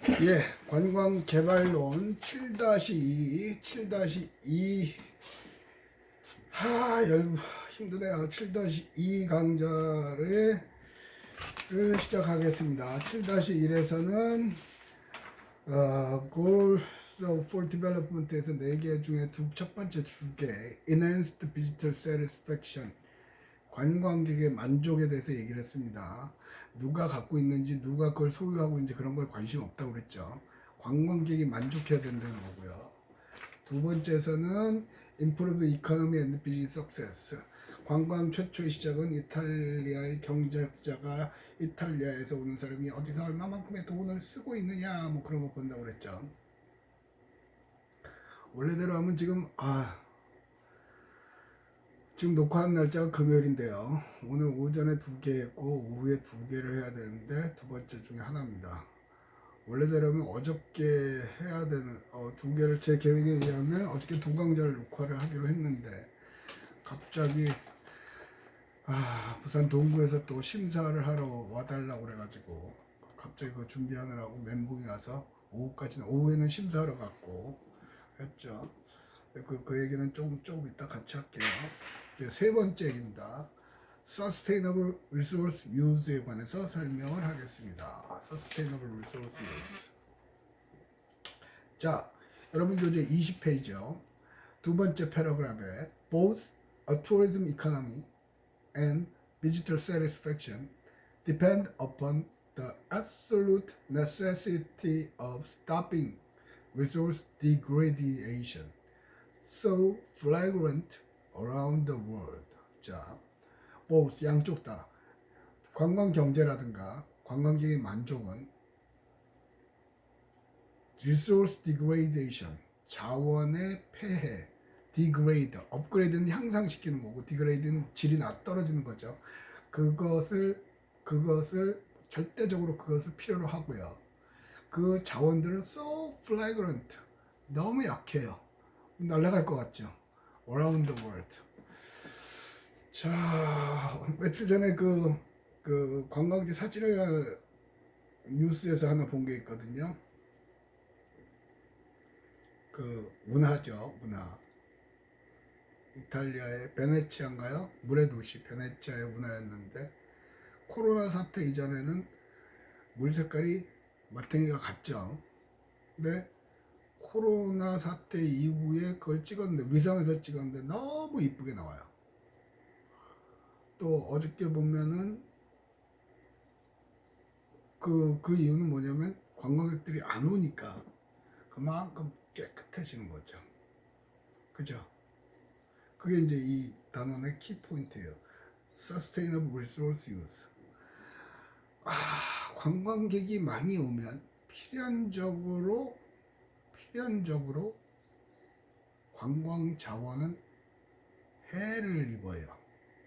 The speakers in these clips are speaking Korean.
예, 관광개발론 7-2, 7-2, 힘드네요. 7-2 강좌를 시작하겠습니다. 7-1에서는 Goals for Development에서 4개 중에 첫 번째 2개, Enhanced Visitor Satisfaction, 관광객의 만족에 대해서 얘기를 했습니다. 누가 갖고 있는지, 누가 그걸 소유하고 있는지 그런 거에 관심 없다고 그랬죠. 관광객이 만족해야 된다는 거고요. 두 번째에서는 Improve Economy and Business Success. 관광 최초의 시작은 이탈리아의 경제학자가 이탈리아에서 오는 사람이 어디서 얼마만큼의 돈을 쓰고 있느냐 뭐 그런 거 본다고 그랬죠. 원래대로 하면 지금 녹화한 날짜가 금요일인데요. 오늘 오전에 2개 했고 오후에 2개를 해야 되는데 두 번째 중에 하나입니다. 원래대로면 어저께 해야 되는 2개를 제 계획에 의하면 어저께 2강좌를 녹화를 하기로 했는데 갑자기 부산 동구에서 또 심사를 하러 와달라고 그래가지고 갑자기 그거 준비하느라고 멘붕이 와서 오후에는 심사하러 갔고 했죠. 그 얘기는 조금 이따 같이 할게요. 이제 세 번째 얘기입니다. Sustainable Resource Use에 관해서 설명을 하겠습니다. Sustainable Resource Use. 자, 여러분들 이제 20페이지요. 두 번째 패러그래프에 Both a tourism economy and visitor satisfaction depend upon the absolute necessity of stopping resource degradation, so flagrant around the world. 자, both 양쪽 다 관광 경제라든가 관광객의 만족은 resource degradation 자원의 폐해, degrade 업그레이드는 향상시키는 거고 degrade는 질이 떨어지는 거죠. 그것을 절대적으로 그것을 필요로 하고요. 그 자원들은 so flagrant 너무 약해요. 날아갈 것 같죠. Around the world. 자, 며칠 전에 그 관광지 사진을 뉴스에서 하나 본 게 있거든요. 그 운하죠, 운하. 이탈리아의 베네치아인가요? 물의 도시 베네치아의 운하였는데 코로나 사태 이전에는 물 색깔이 마탱이가 같죠. 근데 코로나 사태 이후에 그걸 찍었는데 위성에서 찍었는데 너무 이쁘게 나와요. 또 어저께 보면은 그 이유는 뭐냐면 관광객들이 안 오니까 그만큼 깨끗해지는 거죠. 그죠? 그게 이제 이 단원의 키포인트예요. Sustainable Resource Use. 관광객이 많이 오면 필연적으로 관광 자원은 해를 입어요.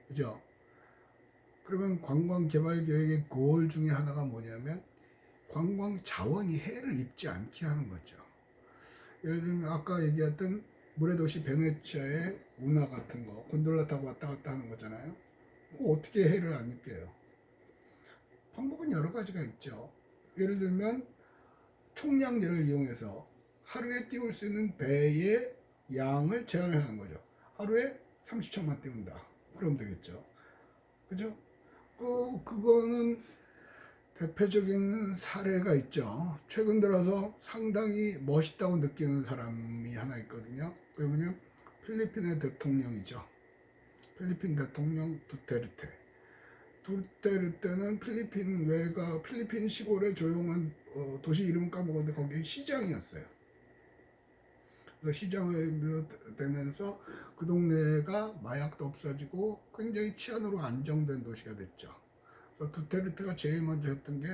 그죠? 그러면 관광 개발 계획의 골 중에 하나가 뭐냐면 관광 자원이 해를 입지 않게 하는 거죠. 예를 들면 아까 얘기했던 물의 도시 베네치아의 운하 같은 거 곤돌라 타고 왔다 갔다 하는 거잖아요. 그거 어떻게 해를 안 입게요? 방법은 여러 가지가 있죠. 예를 들면 총량제를 이용해서 하루에 띄울 수 있는 배의 양을 제한을 하는 거죠. 하루에 30척만 띄운다. 그럼 되겠죠. 그죠? 그거는 대표적인 사례가 있죠. 최근 들어서 상당히 멋있다고 느끼는 사람이 하나 있거든요. 그러면 필리핀의 대통령이죠. 필리핀 대통령 두테르테는 필리핀 시골의 조용한 도시 이름 까먹었는데 거기 시장이었어요. 그래서 시장을 비롯되면서 그 동네가 마약도 없어지고 굉장히 치안으로 안정된 도시가 됐죠. 그래서 두테르테가 제일 먼저 했던 게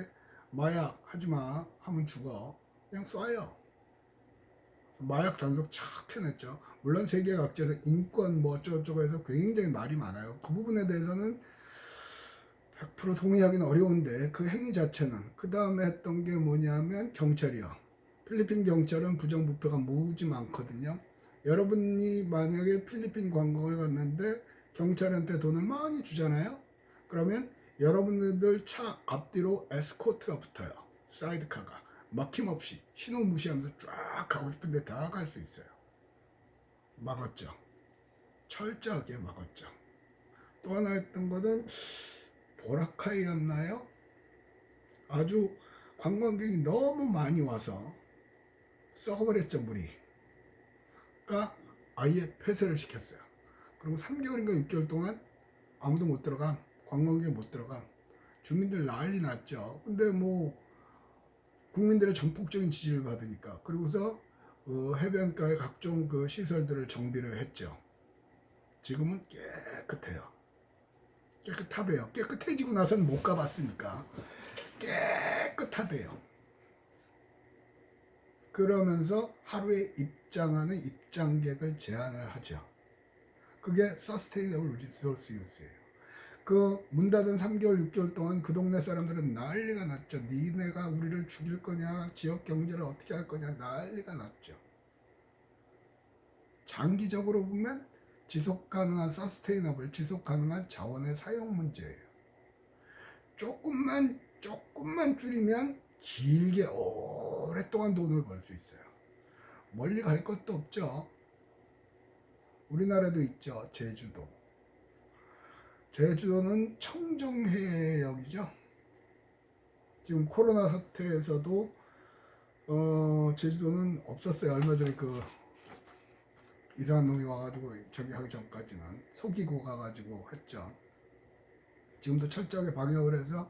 마약 하지마 하면 죽어 그냥 쏴요. 마약 단속 착 펴냈죠. 물론 세계 각지에서 인권 뭐 어쩌고저쩌고 해서 굉장히 말이 많아요. 그 부분에 대해서는 100% 동의하기는 어려운데 그 행위 자체는 그 다음에 했던 게 뭐냐면 경찰이요. 필리핀 경찰은 부정부패가 무지 많거든요. 여러분이 만약에 필리핀 관광을 갔는데 경찰한테 돈을 많이 주잖아요. 그러면 여러분들 차 앞뒤로 에스코트가 붙어요. 사이드카가 막힘없이 신호 무시하면서 쫙 가고 싶은데 다 갈 수 있어요. 막았죠. 철저하게 막았죠. 또 하나 했던 것은 보라카이였나요? 아주 관광객이 너무 많이 와서 썩어버렸죠, 물이. 그러니까 아예 폐쇄를 시켰어요. 그리고 3개월인가 6개월 동안 아무도 못 들어가, 관광객 못 들어가, 주민들 난리 났죠. 근데 뭐 국민들의 전폭적인 지지를 받으니까, 그리고서 해변가에 각종 그 시설들을 정비를 했죠. 지금은 깨끗해요. 깨끗하대요. 깨끗해지고 나서는 못 가봤으니까 깨끗하대요. 그러면서 하루에 입장하는 입장객을 제한을 하죠. 그게 서스테이너블 리소스 유스예요. 그 문 닫은 3개월, 6개월 동안 그 동네 사람들은 난리가 났죠. 니네가 우리를 죽일 거냐, 지역 경제를 어떻게 할 거냐, 난리가 났죠. 장기적으로 보면 지속 가능한 서스테이너블, 지속 가능한 자원의 사용 문제예요. 조금만 줄이면 길게 오랫동안 돈을 벌 수 있어요. 멀리 갈 것도 없죠. 우리나라도 있죠. 제주도. 제주도는 청정해역이죠. 지금 코로나 사태에서도 제주도는 없었어요. 얼마 전에 그 이상한 놈이 와가지고 저기 하기 전까지는 속이고 가가지고 했죠. 지금도 철저하게 방역을 해서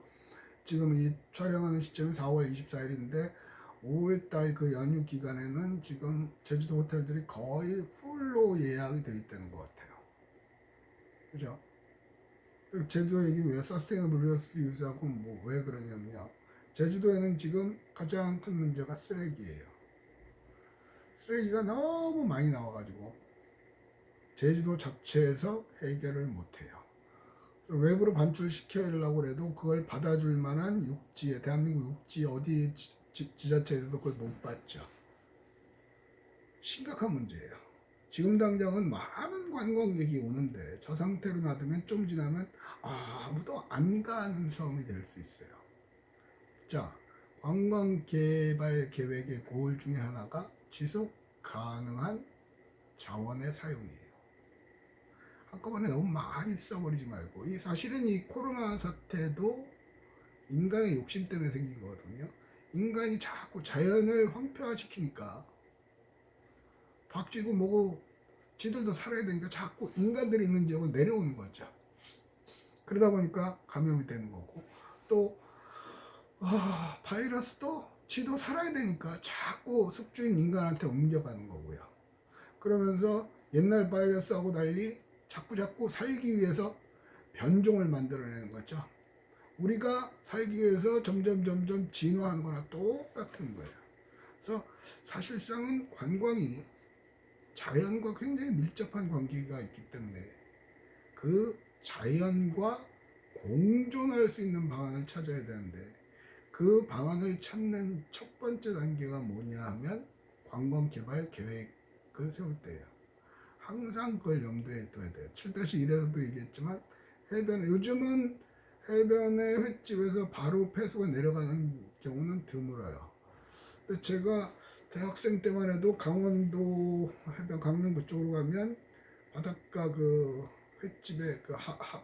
지금 이 촬영하는 시점이 4월 24일인데 5월달 그 연휴 기간에는 지금 제주도 호텔들이 거의 풀로 예약이 되어 있다는 것 같아요. 그죠? 제주도 얘기 왜 서스테이너블 리소스 유즈하고 뭐 왜 그러냐면요. 제주도에는 지금 가장 큰 문제가 쓰레기예요. 쓰레기가 너무 많이 나와가지고 제주도 자체에서 해결을 못해요. 외부로 반출시키려고 해도 그걸 받아줄 만한 육지에, 대한민국 육지 어디 지자체에서도 그걸 못 받죠. 심각한 문제예요. 지금 당장은 많은 관광객이 오는데 저 상태로 놔두면 좀 지나면 아무도 안 가는 섬이 될 수 있어요. 자, 관광개발 계획의 고을 중에 하나가 지속 가능한 자원의 사용이에요. 한꺼번에 너무 많이 써버리지 말고, 이 사실은 이 코로나 사태도 인간의 욕심 때문에 생긴 거거든요. 인간이 자꾸 자연을 황폐화시키니까 박쥐고 뭐고 지들도 살아야 되니까 자꾸 인간들이 있는 지역은 내려오는 거죠. 그러다 보니까 감염이 되는 거고, 또 바이러스도 지도 살아야 되니까 자꾸 숙주인 인간한테 옮겨가는 거고요. 그러면서 옛날 바이러스하고 달리 자꾸 살기 위해서 변종을 만들어내는 거죠. 우리가 살기 위해서 점점 진화하는 거나 똑같은 거예요. 그래서 사실상은 관광이 자연과 굉장히 밀접한 관계가 있기 때문에 그 자연과 공존할 수 있는 방안을 찾아야 되는데, 그 방안을 찾는 첫 번째 단계가 뭐냐 하면 관광 개발 계획을 세울 때예요. 항상 그걸 염두에 둬야 돼요. 7-1에서도 얘기했지만 요즘은 해변의 횟집에서 바로 폐수가 내려가는 경우는 드물어요. 근데 제가 대학생 때만 해도 강원도 해변 강릉 그쪽으로 가면 바닷가 그 횟집에 그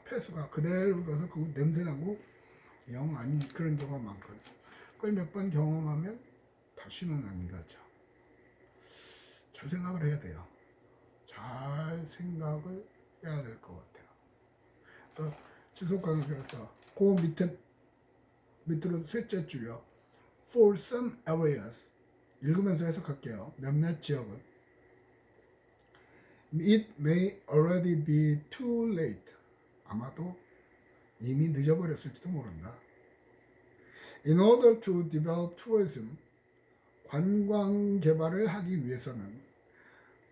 폐수가 그대로 가서 그 냄새 나고 영 아닌 그런 경우가 많거든요. 그걸 몇 번 경험하면 다시는 안 가죠. 잘 생각을 해야 돼요. 잘 생각을 해야 될 것 같아요. 그래서 지속가능해서 그 밑으로 셋째 줄이요. For some areas, 읽으면서 해석할게요. 몇몇 지역은 It may already be too late. 아마도 이미 늦어버렸을지도 모른다. In order to develop tourism, 관광 개발을 하기 위해서는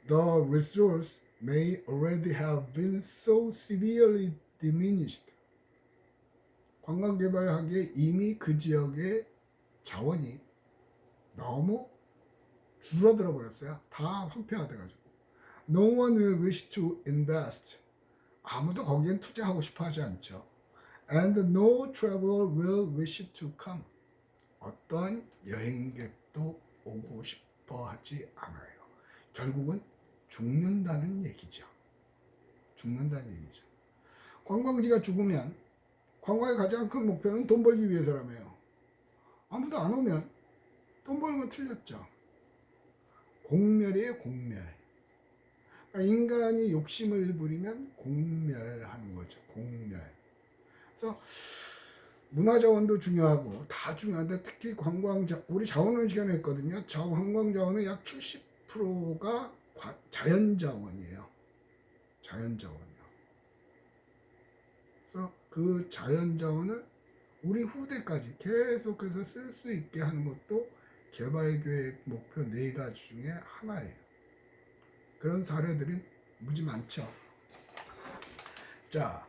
the resource may already have been so severely diminished. 관광 개발하기에 이미 그 지역의 자원이 너무 줄어들어 버렸어요. 다 황폐화돼 가지고. No one will wish to invest. 아무도 거기엔 투자하고 싶어 하지 않죠. And no traveler will wish to come. 어떠한 여행객 아무도 오고 싶어 하지 않아요. 결국은 죽는다는 얘기죠. 죽는다는 얘기죠. 관광지가 죽으면 관광의 가장 큰 목표는 돈 벌기 위해서라며요. 아무도 안 오면 돈 벌는 건 틀렸죠. 공멸이에요, 공멸. 그러니까 인간이 욕심을 부리면 공멸하는 거죠. 공멸. 그래서 문화자원도 중요하고 다 중요한데 특히 우리 자원론 시간에 했거든요. 관광자원의 약 70%가 자연자원이에요. 자연자원이요. 그래서 그 자연자원을 우리 후대까지 계속해서 쓸 수 있게 하는 것도 개발계획 목표 4가지 중에 하나예요. 그런 사례들이 무지 많죠. 자,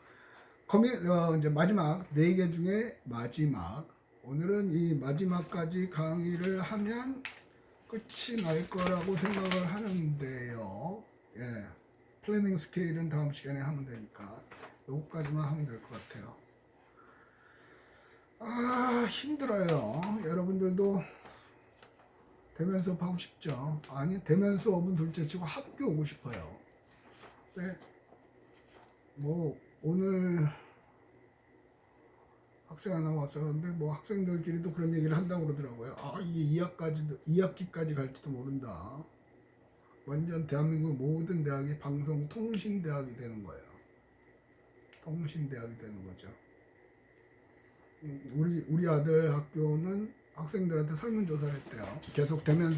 이제 마지막 4개 중에 마지막. 오늘은 이 마지막까지 강의를 하면 끝이 날 거라고 생각을 하는데요. 예. 플래닝 스케일은 다음 시간에 하면 되니까 요거까지만 하면 될 것 같아요. 아, 힘들어요. 여러분들도 대면 수업 하고 싶죠? 아니, 대면 수업은 둘째 치고 학교 오고 싶어요. 네. 뭐 오늘 학생 하나 왔었는데 뭐 학생들끼리도 그런 얘기를 한다고 그러더라고요. 아, 이게 2학기까지 갈지도 모른다. 완전 대한민국 모든 대학이 방송통신대학이 되는 거예요. 통신대학이 되는 거죠. 우리 아들 학교는 학생들한테 설문조사를 했대요. 계속 대면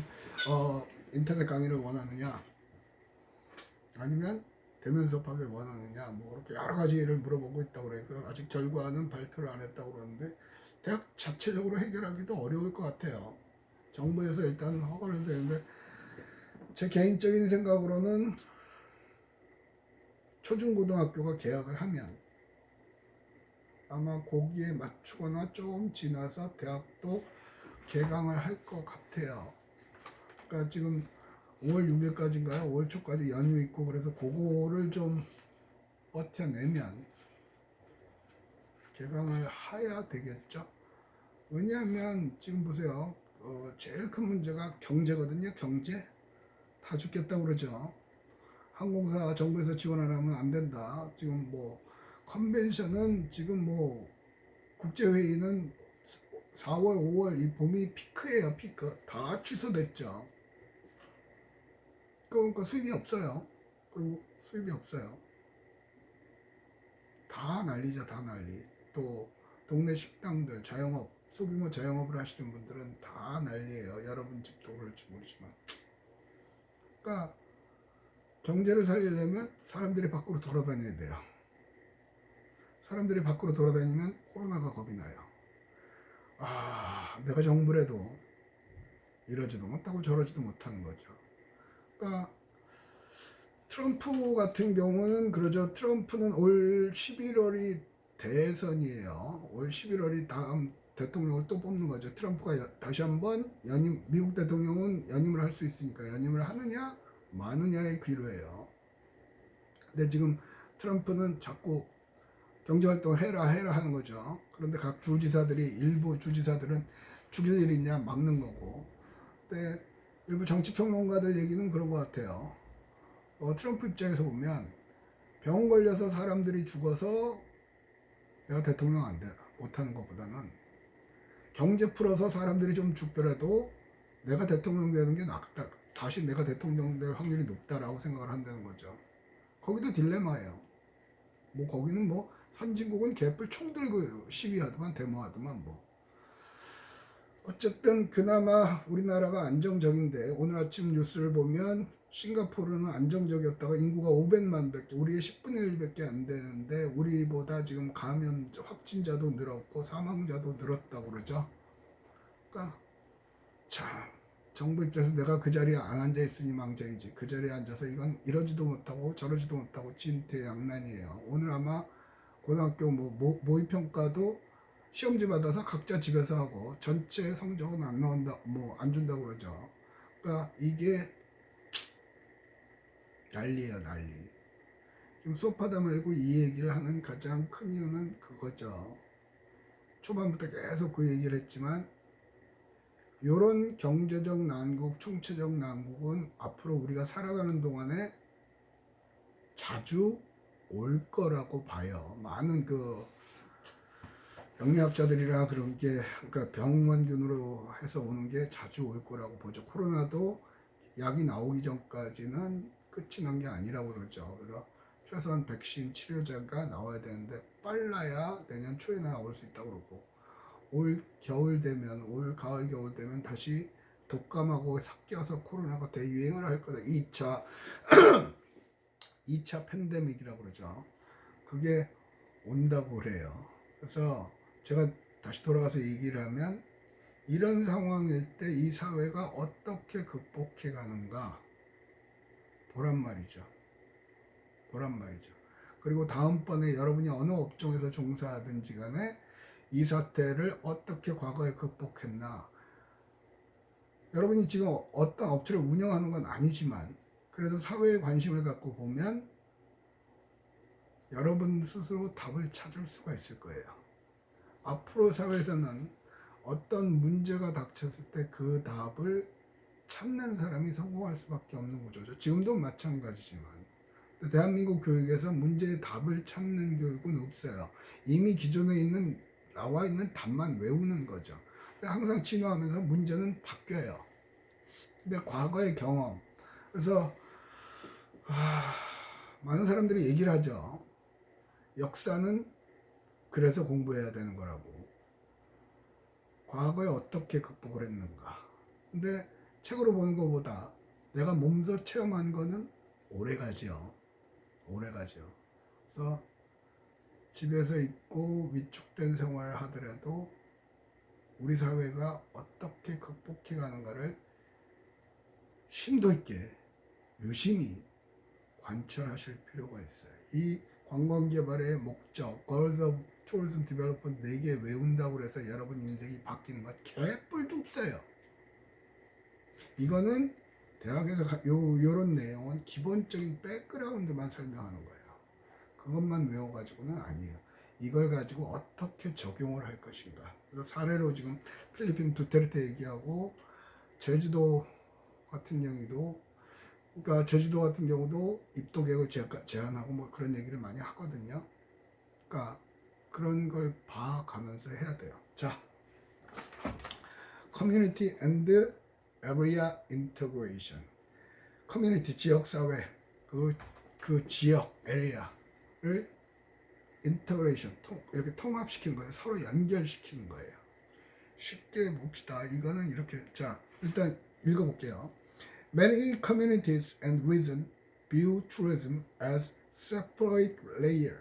인터넷 강의를 원하느냐 아니면 대면 수업하기를 원하느냐 뭐 그렇게 여러 가지를 물어보고 있다고 그래요. 아직 결과는 발표를 안 했다고 그러는데 대학 자체적으로 해결하기도 어려울 것 같아요. 정부에서 일단 허가를 되는데 제 개인적인 생각으로는 초중고등학교가 개학을 하면 아마 거기에 맞추거나 좀 지나서 대학도 개강을 할 것 같아요. 그러니까 지금 5월 6일까지인가요? 5월 초까지 연휴 있고 그래서 그거를 좀 버텨내면 개강을 해야 되겠죠. 왜냐하면 지금 보세요. 제일 큰 문제가 경제거든요. 경제. 다 죽겠다고 그러죠. 항공사 정부에서 지원 안 하면 안 된다. 지금 뭐 컨벤션은 지금 뭐 국제회의는 4월, 5월 이 봄이 피크예요. 피크. 다 취소됐죠. 그러니까 수입이 없어요. 그리고 수입이 없어요. 다 난리죠. 다 난리. 또 동네 식당들, 자영업, 소규모 자영업을 하시는 분들은 다 난리예요. 여러분 집도 그럴지 모르지만. 그러니까 경제를 살리려면 사람들이 밖으로 돌아다녀야 돼요. 사람들이 밖으로 돌아다니면 코로나가 겁이 나요. 아, 내가 정부를 해도 이러지도 못하고 저러지도 못하는 거죠. 그러니까 트럼프 같은 경우는 그러죠. 트럼프는 올 11월이 대선이에요. 올 11월이 다음 대통령을 또 뽑는 거죠. 트럼프가 다시 한번 미국 대통령은 연임을 할 수 있으니까 연임을 하느냐 마느냐의 기로예요. 근데 지금 트럼프는 자꾸 경제활동 해라 하는 거죠. 그런데 각 주지사들이 일부 주지사들은 죽일 일 있냐 막는 거고. 근데 일부 정치평론가들 얘기는 그런 것 같아요. 트럼프 입장에서 보면 병 걸려서 사람들이 죽어서 내가 대통령 못하는 것보다는 경제 풀어서 사람들이 좀 죽더라도 내가 대통령 되는 게 낫다. 다시 내가 대통령 될 확률이 높다라고 생각을 한다는 거죠. 거기도 딜레마예요. 뭐 거기는 뭐 선진국은 개뿔 총 들고 시위하더만 데모하더만 뭐. 어쨌든 그나마 우리나라가 안정적인데 오늘 아침 뉴스를 보면 싱가포르는 안정적이었다가 인구가 500만 밖에 우리의 10분의 1밖에 안 되는데 우리보다 지금 감염 확진자도 늘었고 사망자도 늘었다고 그러죠. 그러니까 참 정부 입장에서 내가 그 자리에 안 앉아 있으니 망정이지 그 자리에 앉아서 이건 이러지도 못하고 저러지도 못하고 진퇴양난이에요. 오늘 아마 고등학교 모의평가도 시험지 받아서 각자 집에서 하고 전체 성적은 안 나온다 뭐 안 준다고 그러죠. 그러니까 이게 난리예요, 난리. 지금 수업하다 말고 이 얘기를 하는 가장 큰 이유는 그거죠. 초반부터 계속 그 얘기를 했지만 이런 경제적 난국, 총체적 난국은 앞으로 우리가 살아가는 동안에 자주 올 거라고 봐요. 많은 그 영리학자들이라 그런 게, 그러니까 병원균으로 해서 오는 게 자주 올 거라고 보죠. 코로나도 약이 나오기 전까지는 끝이 난 게 아니라고 그러죠. 그래서 최소한 백신 치료제가 나와야 되는데 빨라야 내년 초에 나올 수 있다고 그러고, 올 겨울 되면, 올 가을 겨울 되면 다시 독감하고 섞여서 코로나가 대유행을 할 거다. 2차 팬데믹이라고 그러죠. 그게 온다고 그래요. 그래서 제가 다시 돌아가서 얘기를 하면, 이런 상황일 때 이 사회가 어떻게 극복해 가는가 보란 말이죠. 보란 말이죠. 그리고 다음번에 여러분이 어느 업종에서 종사하든지 간에 이 사태를 어떻게 과거에 극복했나. 여러분이 지금 어떤 업체를 운영하는 건 아니지만 그래도 사회에 관심을 갖고 보면 여러분 스스로 답을 찾을 수가 있을 거예요. 앞으로 사회에서는 어떤 문제가 닥쳤을 때 그 답을 찾는 사람이 성공할 수밖에 없는 구조죠. 지금도 마찬가지지만 대한민국 교육에서 문제의 답을 찾는 교육은 없어요. 이미 기존에 있는 나와 있는 답만 외우는 거죠. 근데 항상 진화하면서 문제는 바뀌어요. 근데 과거의 경험, 그래서 많은 사람들이 얘기를 하죠. 역사는 그래서 공부해야 되는 거라고. 과거에 어떻게 극복을 했는가. 근데 책으로 보는 것보다 내가 몸소 체험한 거는 오래가죠. 오래가죠. 그래서 집에서 있고 위축된 생활을 하더라도 우리 사회가 어떻게 극복해 가는가를 심도 있게 유심히 관찰하실 필요가 있어요. 이 관광개발의 목적, Goals of Tourism Development 4개 외운다고 해서 여러분 인생이 바뀌는 것 개뿔도 없어요. 이거는 대학에서 요런 내용은 기본적인 백그라운드만 설명하는 거예요. 그것만 외워가지고는 아니에요. 이걸 가지고 어떻게 적용을 할 것인가. 그래서 사례로 지금 필리핀 두테르테 얘기하고 제주도 같은 경우도, 그러니까 제주도 같은 경우도 입도 계획을 제한하고 뭐 그런 얘기를 많이 하거든요. 그러니까 그런 걸 봐가면서 해야 돼요. 자, Community and Area Integration. 커뮤니티, 지역사회, 그 지역, 에리아를 인터그레이션, 이렇게 통합시키는 거예요. 서로 연결시키는 거예요. 쉽게 봅시다. 이거는 이렇게, 자, 일단 읽어볼게요. Many communities and regions view tourism as separate layer.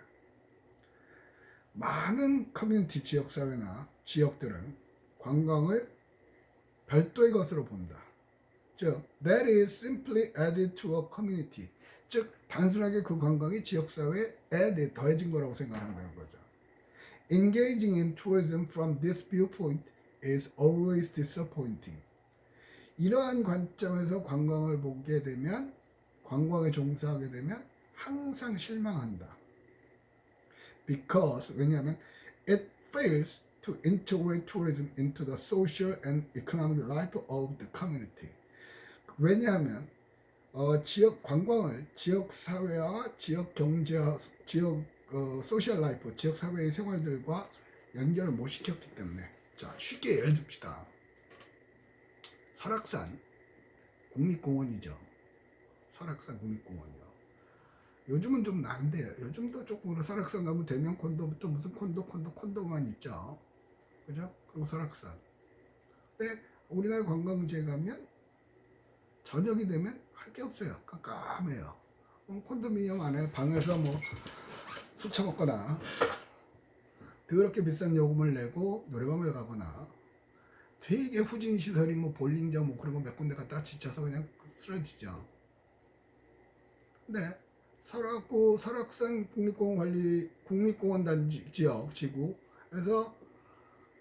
많은 커뮤니티, 지역사회나 지역들은 관광을 별도의 것으로 본다. 즉, that is simply added to a community. 즉, 단순하게 그 관광이 지역사회에 add, 더해진 거라고 생각한다는 거죠. Engaging in tourism from this viewpoint is always disappointing. 이러한 관점에서 관광을 보게 되면, 관광에 종사하게 되면 항상 실망한다. Because, 왜냐하면 it fails to integrate tourism into the social and economic life of the community. 왜냐하면 지역 관광을 지역 사회와 지역 경제와 지역 소셜 라이프, 지역 사회의 생활들과 연결을 못 시켰기 때문에. 자, 쉽게 예를 듭시다. 설악산 국립공원이죠. 설악산 국립공원이요. 요즘은 좀 난데요. 요즘도 조금 설악산 가면 대면 콘도부터 무슨 콘도만 있죠. 그죠? 그리고 설악산. 근데 우리나라 관광지에 가면 저녁이 되면 할 게 없어요. 깜깜해요. 콘도미니엄 안에 방에서 뭐 술 처먹거나 더럽게 비싼 요금을 내고 노래방을 가거나 되게 후진 시설이 뭐 볼링장 뭐 그런 거 몇 군데 갔다가 지쳐서 그냥 쓰러지죠. 근데 설악산 국립공원 단지 지역 지구에서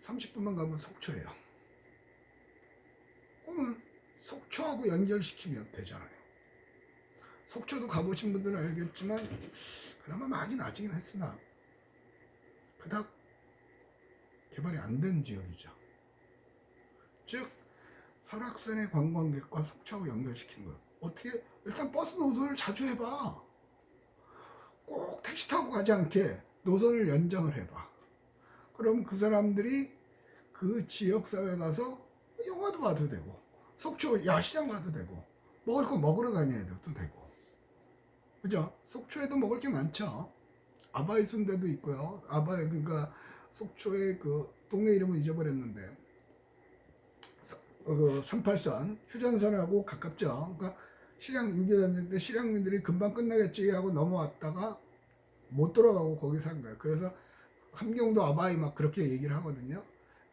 30분만 가면 속초예요. 그러면 속초하고 연결시키면 되잖아요. 속초도 가보신 분들은 알겠지만 그나마 많이 나아지긴 했으나 그닥 개발이 안 된 지역이죠. 즉 설악산의 관광객과 속초하고 연결시킨 거예요. 어떻게? 일단 버스 노선을 자주 해봐. 꼭 택시 타고 가지 않게 노선을 연장을 해봐. 그럼 그 사람들이 그 지역사회 가서 영화도 봐도 되고, 속초 야시장 가도 되고, 먹을 거 먹으러 다녀도 되고, 그죠? 속초에도 먹을 게 많죠. 아바이 순대도 있고요. 아바이, 그러니까 속초의 그 동네 이름은 잊어버렸는데, 그 38선 휴전선하고 가깝죠. 그러니까 실향 6.25였는데 실향민들이 금방 끝나겠지 하고 넘어왔다가 못 돌아가고 거기 산 거예요. 그래서 함경도 아바이 막 그렇게 얘기를 하거든요.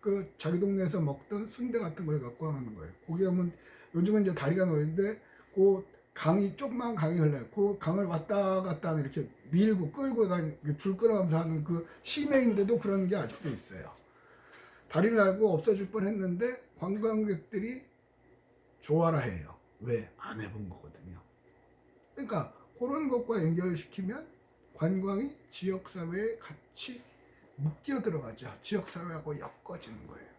그 자기 동네에서 먹던 순대 같은 걸 갖고 하는 거예요. 거기 하면 요즘은 이제 다리가 놓이는데 그 강이 조그만 강이 흘러요. 그 강을 왔다 갔다 하는 이렇게 밀고 끌고 다니는 줄 끌어가면서 하는 그 시내인데도 그런 게 아직도 있어요. 다리를 알고 없어질 뻔했는데 관광객들이 좋아라 해요. 왜? 안 해본 거거든요. 그러니까 그런 것과 연결시키면 관광이 지역사회에 같이 묶여 들어가죠. 지역사회하고 엮어지는 거예요.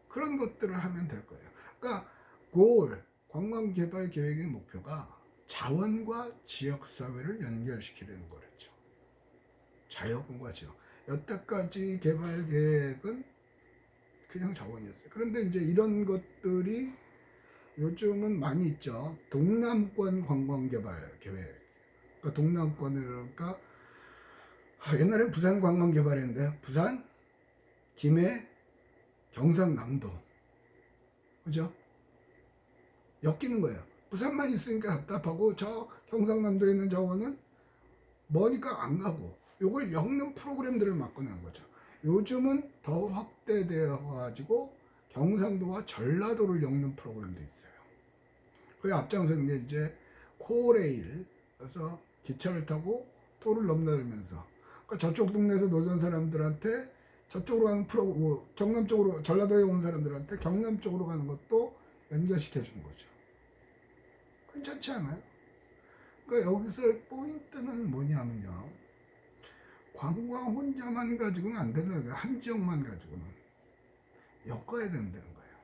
그런 것들을 하면 될 거예요. 그러니까 관광개발 계획의 목표가 자원과 지역사회를 연결시키려는 거랬죠. 자연과 지역. 여태까지 개발 계획은 그냥 자원이었어요. 그런데 이제 이런 것들이 요즘은 많이 있죠. 동남권 관광개발 계획. 그러니까 동남권을 그러니까 옛날엔 부산 관광개발했는데 부산, 김해, 경상남도, 그죠? 엮이는 거예요. 부산만 있으니까 답답하고 저 경상남도에 있는 자원은 머니까 안 가고 요걸 엮는 프로그램들을 만드는 거죠. 요즘은 더 확대되어 가지고 경상도와 전라도를 엮는 프로그램도 있어요. 그 앞장서는 게 이제 코레일, 그래서 기차를 타고 도를 넘나들면서 그러니까 저쪽 동네에서 놀던 사람들한테 저쪽으로 가는 경남 쪽으로 전라도에 온 사람들한테 경남 쪽으로 가는 것도 연결시켜 주는 거죠. 괜찮지 않아요? 그러니까 여기서 포인트는 뭐냐면요. 관광 혼자만 가지고는 안 되는 거예요. 한 지역만 가지고는 엮어야 된다는 거예요.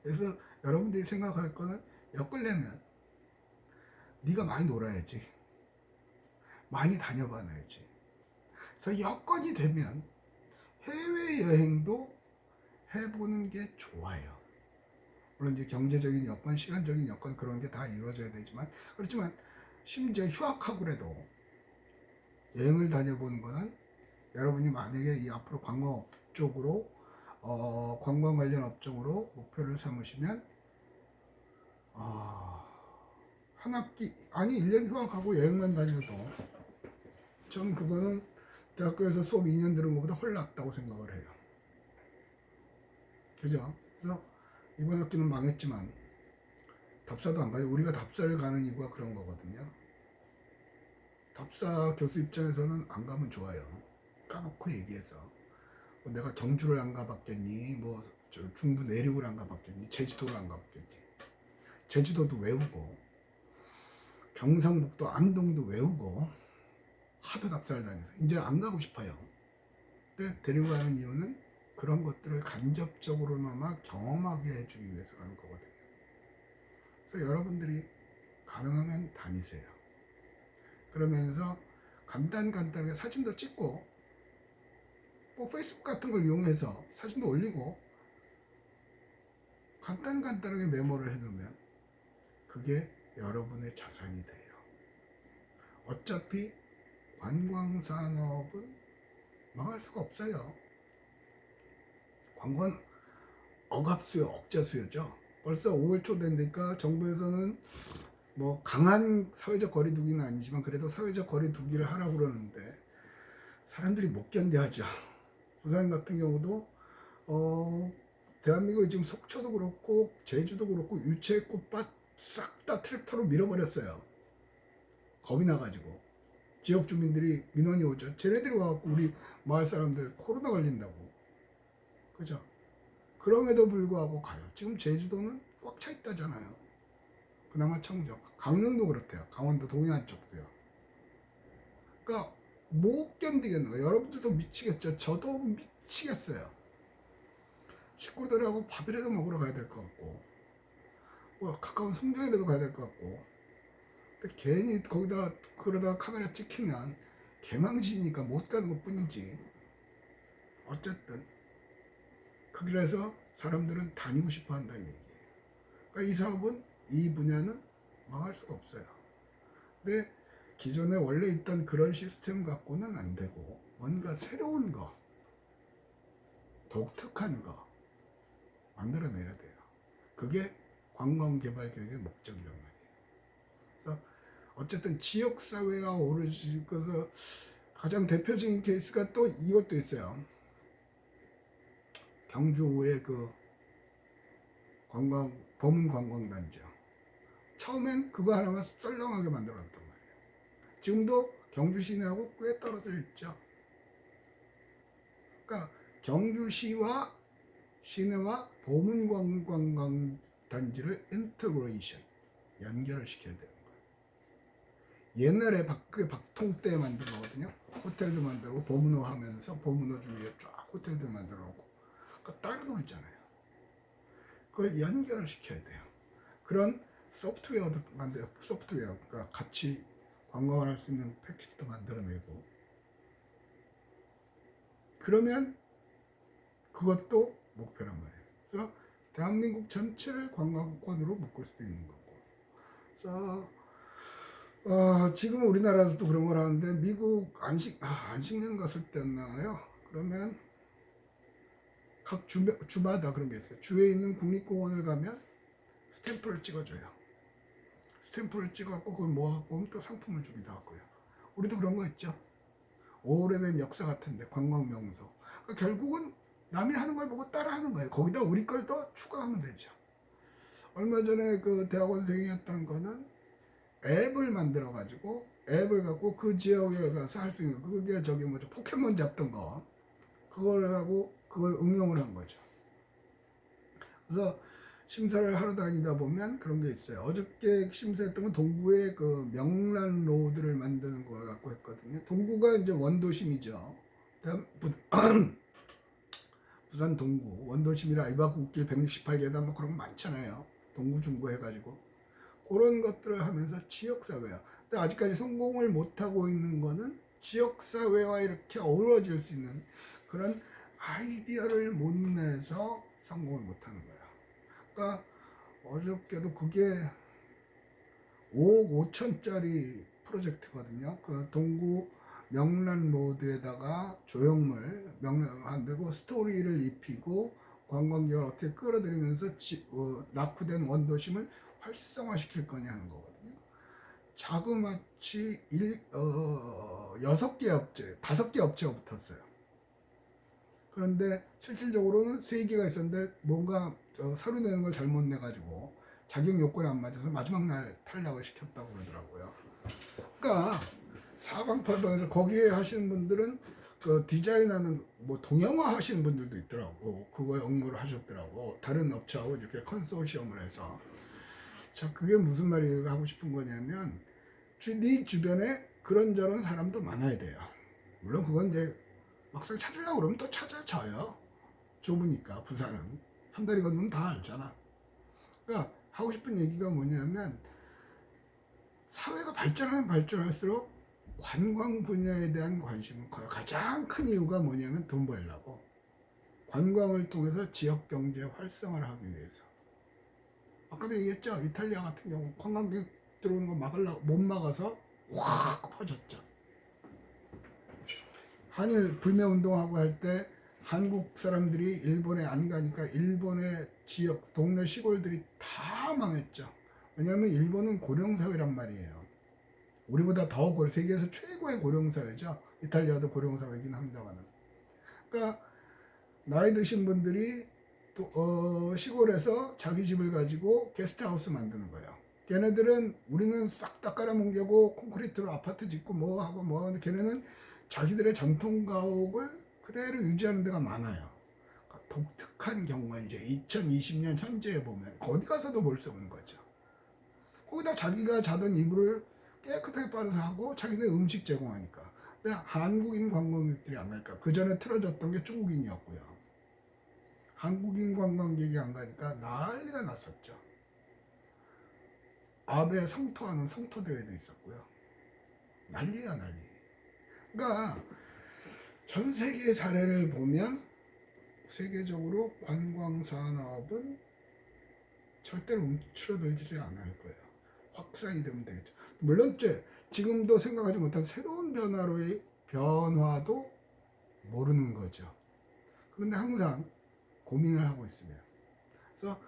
그래서 여러분들이 생각할 거는 엮으려면 네가 많이 놀아야지. 많이 다녀봐야지. 그래서 여건이 되면 해외여행도 해보는 게 좋아요. 물론 이제 경제적인 여건, 시간적인 여건 그런 게 다 이루어져야 되지만 그렇지만 심지어 휴학하고라도 여행을 다녀보는 거는 여러분이 만약에 이 앞으로 관광업 쪽으로 관광 관련 업종으로 목표를 삼으시면 한 학기 아니 1년 휴학하고 여행만 다녀도 전 그거는 대학교에서 수업 2년 들은 것보다 훨 낫다고 생각을 해요. 그죠? 그래서 이번 학기는 망했지만 답사도 안 가요. 우리가 답사를 가는 이유가 그런 거거든요. 답사 교수 입장에서는 안 가면 좋아요. 까놓고 얘기해서 내가 경주를 안 가봤겠니? 뭐 중부 내륙을 안 가봤겠니? 제주도를 안 가봤겠니? 제주도도 외우고 경상북도 안동도 외우고 하도 답사를 다녀서 이제 안 가고 싶어요. 근데 데리고 가는 이유는 그런 것들을 간접적으로나마 경험하게 해주기 위해서 가는 거거든요. 그래서 여러분들이 가능하면 다니세요. 그러면서 간단하게 사진도 찍고 뭐 페이스북 같은 걸 이용해서 사진도 올리고 간단하게 메모를 해놓으면 그게 여러분의 자산이 돼요. 어차피 관광산업은 망할 수가 없어요. 관광 억압수요, 억제수요죠. 벌써 5월 초 되니까 정부에서는 뭐 강한 사회적 거리두기는 아니지만 그래도 사회적 거리두기를 하라고 그러는데 사람들이 못 견뎌하죠. 부산 같은 경우도 대한민국 지금 속초도 그렇고 제주도 그렇고 유채 꽃밭 싹 다 트랙터로 밀어버렸어요. 겁이 나가지고 지역 주민들이 민원이 오죠. 쟤네들이 와갖고 우리 마을 사람들 코로나 걸린다고. 그죠? 그럼에도 불구하고 가요. 지금 제주도는 꽉 차 있다잖아요. 그나마 청정. 강릉도 그렇대요. 강원도 동해안 쪽도요. 그러니까 못 견디겠는 거예요. 여러분들도 미치겠죠. 저도 미치겠어요. 식구들하고 밥이라도 먹으러 가야 될 것 같고, 뭐 가까운 성당이라도 가야 될 것 같고, 근데 괜히 거기다 그러다 카메라 찍히면 개망신이니까 못 가는 것 뿐이지. 어쨌든 그래서 사람들은 다니고 싶어 한다는 얘기예요. 그러니까 이 사업은, 이 분야는 망할 수가 없어요. 근데 기존에 원래 있던 그런 시스템 갖고는 안 되고, 뭔가 새로운 거, 독특한 거 만들어내야 돼요. 그게 관광개발계획의 목적이란 말이에요. 그래서 어쨌든 지역사회가 어우러져서 가장 대표적인 케이스가 또 이것도 있어요. 경주의 그 범은관광단지요. 처음엔 그거 하나만 썰렁하게 만들어놨단 말이에요. 지금도 경주 시내하고 꽤 떨어져 있죠. 그러니까 경주시와 시내와 범은관광단지를 인터그레이션, 연결을 시켜야 돼요. 옛날에 그게 박통 때 만든 거거든요. 호텔도 만들고 범은호 하면서 범은호 주위에 쫙 호텔도 만들어 놓고, 그러니까 따로 놀잖아요. 그걸 연결을 시켜야 돼요. 그런 소프트웨어도 소프트웨어, 그러니까 같이 관광을 할 수 있는 패키지도 만들어내고, 그러면 그것도 목표란 말이에요. 그래서 대한민국 전체를 관광권으로 묶을 수도 있는 거고. 그래서 지금 우리나라에서도 그런 걸 하는데, 미국 안식년 갔을 때였나요? 그러면 각 주마다 그런 게 있어요. 주에 있는 국립공원을 가면 스탬프를 찍어줘요. 스탬프를 찍어갖고 그걸 모아갖고 오면 또 상품을 주기도 하고요. 우리도 그런 거 있죠. 오래된 역사 같은데, 관광명소. 그러니까 결국은 남이 하는 걸 보고 따라하는 거예요. 거기다 우리 걸 더 추가하면 되죠. 얼마 전에 그 대학원생이었던 거는 앱을 만들어 가지고, 앱을 갖고 그 지역에 가서 할 수 있는, 그게 저기 뭐죠, 포켓몬 잡던 거, 그걸 하고 그걸 응용을 한 거죠. 그래서 심사를 하러 다니다 보면 그런 게 있어요. 어저께 심사했던 건 동구의 그 명란 로드를 만드는 걸 갖고 했거든요. 동구가 이제 원도심이죠. 부산 동구 원도심이라 이바구길 168계단 뭐 그런 거 많잖아요. 동구 중구 해가지고 그런 것들을 하면서 지역사회와, 근데 아직까지 성공을 못하고 있는 거는 지역사회와 이렇게 어우러질 수 있는 그런 아이디어를 못 내서 성공을 못하는 거예요. 그러니까 어저께도 그게 5억 5천짜리 프로젝트거든요. 그 동구 명란 로드에다가 조형물 만들고 스토리를 입히고 관광객을 어떻게 끌어들이면서 낙후된 원도심을 활성화시킬 거냐 하는 거거든요. 자그마치 6개 업체, 5개 업체가 붙었어요. 그런데 실질적으로는 3개가 있었는데 뭔가 서류 내는 걸 잘못 내가지고 자격 요건이 안 맞아서 마지막 날 탈락을 시켰다고 그러더라고요. 그러니까 사방팔방에서 거기에 하시는 분들은 그 디자인하는 뭐 동양화 하시는 분들도 있더라고. 그거에 응모를 하셨더라고. 다른 업체하고 이렇게 컨소시엄을 해서. 자, 그게 무슨 말이 하고 싶은 거냐면, 네 주변에 그런저런 사람도 많아야 돼요. 물론 그건 이제 막상 찾으려고 그러면 또 찾아져요. 좁으니까. 부산은 한 다리 건너면 다 알잖아. 그러니까 하고 싶은 얘기가 뭐냐면, 사회가 발전하면 발전할수록 관광 분야에 대한 관심은 커요. 가장 큰 이유가 뭐냐면 돈 벌려고. 관광을 통해서 지역 경제 활성화를 하기 위해서. 아까도 얘기했죠. 이탈리아 같은 경우 관광객 들어오는 거 못 막아서 확 퍼졌죠. 한일 불매운동하고 할 때 한국 사람들이 일본에 안 가니까 일본의 지역, 동네 시골들이 다 망했죠. 왜냐하면 일본은 고령사회란 말이에요. 우리보다 더 세계에서 최고의 고령사회죠. 이탈리아도 고령사회이긴 합니다만. 그러니까 나이 드신 분들이 또 시골에서 자기 집을 가지고 게스트하우스 만드는 거예요. 걔네들은, 우리는 싹 다 깔아뭉개고 콘크리트로 아파트 짓고 뭐 하는데, 걔네는 자기들의 전통 가옥을 그대로 유지하는 데가 많아요. 그러니까 독특한 경우가 이제 2020년 현재에 보면 어디 가서도 볼 수 없는 거죠. 거기다 자기가 자던 이불을 깨끗하게 빨아서 하고 자기네 음식 제공하니까. 근데 한국인 관광객들이 안 가니까. 그 전에 틀어졌던 게 중국인이었고요. 한국인 관광객이 안 가니까 난리가 났었죠. 아베 성토하는 성토대회도 있었고요. 난리야 난리. 그러니까 전 세계 사례를 보면 세계적으로 관광산업은 절대로 움츠러들지 않을 거예요. 확산이 되면 되겠죠. 물론 지금도 생각하지 못한 새로운 변화로의 변화도 모르는 거죠. 그런데 항상 고민을 하고 있으면, 그래서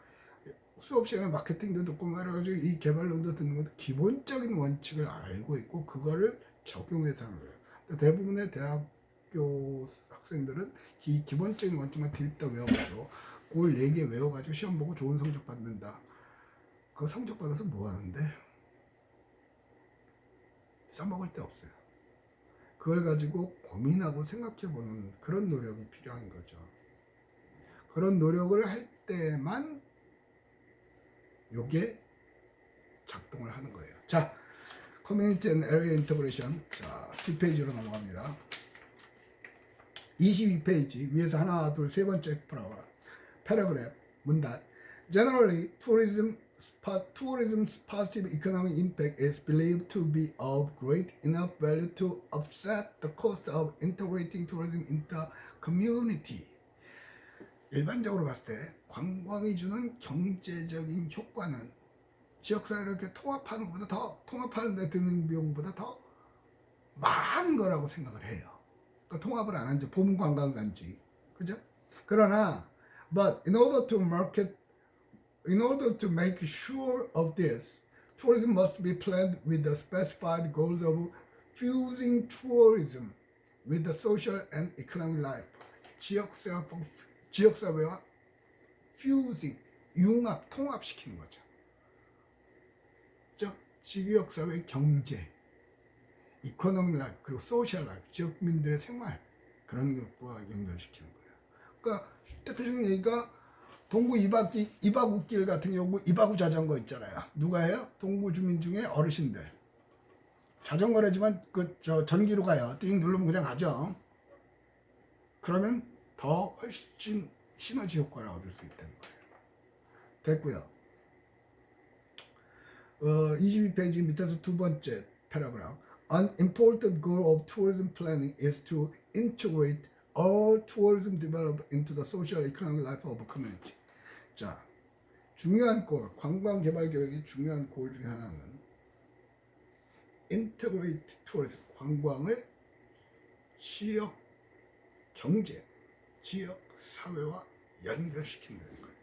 수업 시간에 마케팅도 듣고 말해가지고 이 개발론도 듣는 것도 기본적인 원칙을 알고 있고 그거를 적용해서 하는 거예요. 대부분의 대학교 학생들은 기본적인 원칙만 드립다 외워가지고 그걸 4개 외워가지고 시험 보고 좋은 성적 받는다. 그 성적 받아서 뭐 하는데? 써먹을 데 없어요. 그걸 가지고 고민하고 생각해보는 그런 노력이 필요한 거죠. 그런 노력을 할 때만 요게 작동을 하는 거예요. 자, 커뮤니티 앤 에리어 인터그레이션. 자, 뒷페이지로 넘어갑니다. 22페이지 위에서 하나, 둘, 세 번째 패러그래프 문단. Generally, tourism's positive economic impact is believed to be of great enough value to offset the cost of integrating tourism into community. 일반적으로 봤을 때 관광이 주는 경제적인 효과는 지역사회를 이렇게 통합하는 것보다 통합하는 데 드는 비용보다 더 많은 거라고 생각을 해요. 그러니까 통합을 안 한지 봄 관광간지, 그죠? 그러나 but in order to make sure of this, tourism must be planned with the specified goals of fusing tourism with the social and economic life. 지역사회와 fusing, 융합, 통합시키는 거죠. 지역사회 경제, economic life, 그리고 social life, 지역민들의 생활, 그런 것과 연결시키는 거예요. 그러니까 대표적인 얘기가 동구 이바구길 같은 경우 이바구 자전거 있잖아요. 누가 해요? 동구 주민 중에 어르신들. 자전거라지만 전기로 가요. 띵 누르면 그냥 가죠. 그러면 더 훨씬 시너지 효과를 얻을 수 있다는 거예요. 됐고요. 22페이지 밑에서 두 번째 패러그래프. An important goal of tourism planning is to integrate all tourism development into the social economic life of a community. 자, 중요한 골, 관광 개발 계획의 중요한 골 중에 하나는 integrate tourism, 관광을 지역 경제, 지역 사회와 연결시킨다는 거예요.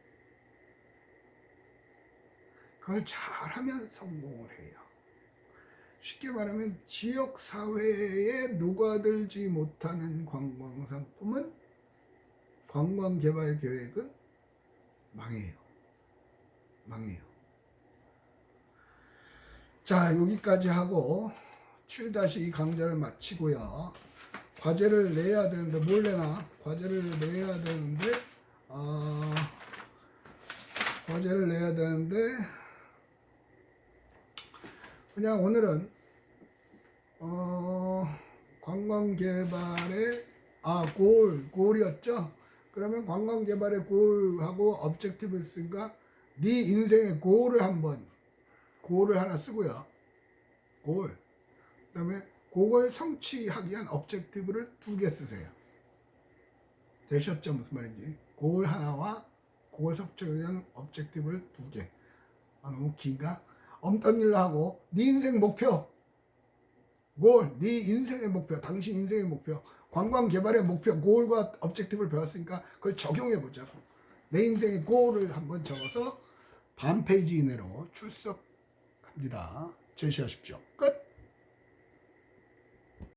그걸 잘하면 성공을 해요. 쉽게 말하면 지역 사회에 녹아들지 못하는 관광 상품은, 관광 개발 계획은 망해요. 자, 여기까지 하고 7-2 강좌를 마치고요. 과제를 내야 되는데 뭘 내나? 과제를 내야 되는데 그냥 오늘은 관광 개발의 골이었죠. 그러면 관광 개발의 골하고 objective 있으니까 네 인생의 골을 하나 쓰고요. 그다음에 그걸 성취하기 위한 objective를 2개 쓰세요. 되셨죠? 무슨 말인지. 골 하나와 그걸 성취하기 위한 objective를 2개. 너무 긴가? 없던 일로 하고 네 인생 목표, 네 인생의 목표, 당신 인생의 목표, 관광 개발의 목표, 골과 objective를 배웠으니까 그걸 적용해 보자고. 내 인생의 골을 한번 적어서 반 페이지 이내로 출석합니다. 제시하십시오. 끝.